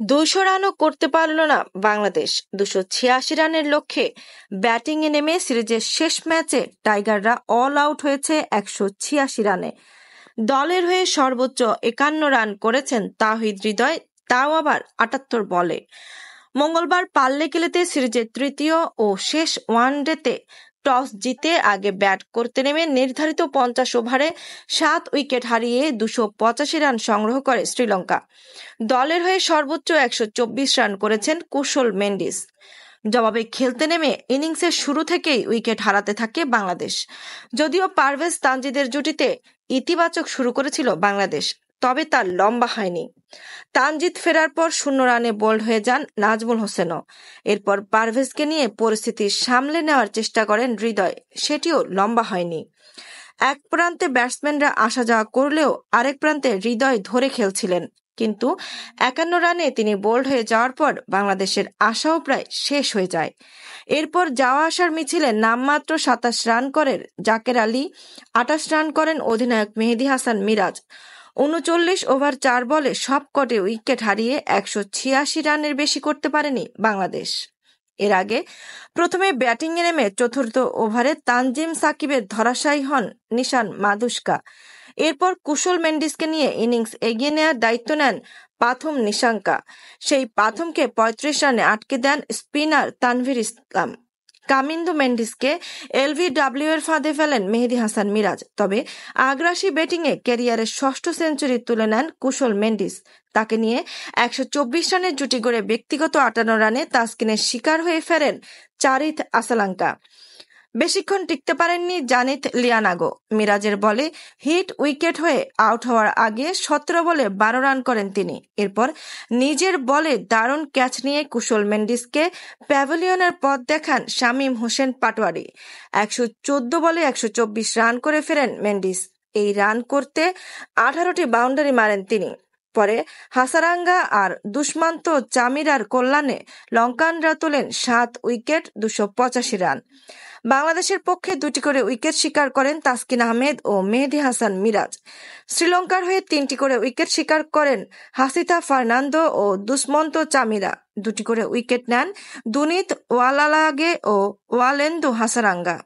200 রানও করতে পারল না বাংলাদেশ। 286 রানের লক্ষ্যে ব্যাটিংয়ে নেমে সিরিজের শেষ ম্যাচে টাইগাররা অল আউট হয়েছে 186 রানে। দলের হয়ে সর্বোচ্চ 51 রান করেছেন তাওহিদ হৃদয়, তাও আবার 78 বলে। মঙ্গলবার পাল্লেকেলেতে সিরিজের তৃতীয় ও শেষ ওয়ানডেতে টস জিতে আগে ব্যাট করতে নেমে নির্ধারিত 50 ওভারে 7 উইকেট হারিয়ে 285 রান সংগ্রহ করে শ্রীলঙ্কা। দলের হয়ে সর্বোচ্চ 124 রান করেছেন কুশল মেন্ডিস। জবাবে খেলতে নেমে ইনিংসের শুরু থেকেই উইকেট হারাতে থাকে বাংলাদেশ। যদিও পারভেজ তানজিদের জুটিতে ইতিবাচক শুরু করেছিল বাংলাদেশ, তবে তার লম্বা হয়নি। তানজিদ ফেরার পর 0 রানে বোল্ড হয়ে যান নাজমুল হোসেনও। এরপর পারভেজকে নিয়ে পরিস্থিতি সামলে নেওয়ার চেষ্টা করেন হৃদয়, সেটিও লম্বা হয়নি। এক প্রান্তে ব্যাটসম্যানরা আসা যাওয়া করলেও আরেক প্রান্তে হৃদয় ধরে খেলছিলেন, কিন্তু 51 রানে তিনি বোল্ড হয়ে যাওয়ার পর বাংলাদেশের আশাও প্রায় শেষ হয়ে যায়। এরপর যাওয়া আসার মিছিলে নামমাত্র 27 রান করেন জাকের আলী, 28 রান করেন অধিনায়ক মেহেদী হাসান মিরাজ। 39 ওভার 4 বলে সবকটি উইকেট হারিয়ে 186 রানের বেশি করতে পারেনি বাংলাদেশ। এর আগে প্রথমে ব্যাটিংয়ে নেমে চতুর্থ ওভারে তানজিম সাকিবের ধরাশায়ী হন নিশান মাদুস্কা। এরপর কুশল মেন্ডিসকে নিয়ে ইনিংস এগিয়ে নেওয়ার দায়িত্ব নেন পাথম নিশাঙ্কা। সেই পাথমকে 35 রানে আটকে দেন স্পিনার তানভীর ইসলাম। কামিন্দু মেন্ডিসকে এলবিডব্লিউ এর ফাঁদে ফেলেন মেহেদী হাসান মিরাজ। তবে আগ্রাসী ব্যাটিংয়ে ক্যারিয়ারের 6ষ্ঠ সেঞ্চুরি তুলে নেন কুশল মেন্ডিস। তাকে নিয়ে 124 রানের জুটি গড়ে ব্যক্তিগত 58 রানে তাসকিনের শিকার হয়ে ফেরেন চারিথ আসালাঙ্কা। বেশিক্ষণ টিকতে পারেননি জানিত লিয়ানাগো। মিরাজের বলে হিট উইকেট হয়ে আউট হওয়ার আগে 17 বলে 12 রান করেন তিনি। এরপর নিজের বলে দারুণ ক্যাচ নিয়ে কুশল মেন্ডিসকে প্যাভিলিয়নের পথ দেখান শামীম হোসেন পাটোয়ারি। 114 বলে 124 রান করে ফেরেন মেন্ডিস। এই রান করতে 18টি বাউন্ডারি মারেন তিনি। পরে হাসারাঙ্গা আর দুষ্মান্ত চামিরার কল্যাণে লঙ্কানরা তোলেন 7 উইকেট 285 রান। বাংলাদেশের পক্ষে 2টি করে উইকেট শিকার করেন তাসকিন আহমেদ ও মেহেদী হাসান মিরাজ। শ্রীলঙ্কার হয়ে 3টি করে উইকেট শিকার করেন হাসিথা ফার্নান্দো ও দুষ্মন্ত চামিরা। 2টি করে উইকেট নেন দুনিত ওয়ালালাগে ও ওয়ালেন্দু হাসারাঙ্গা।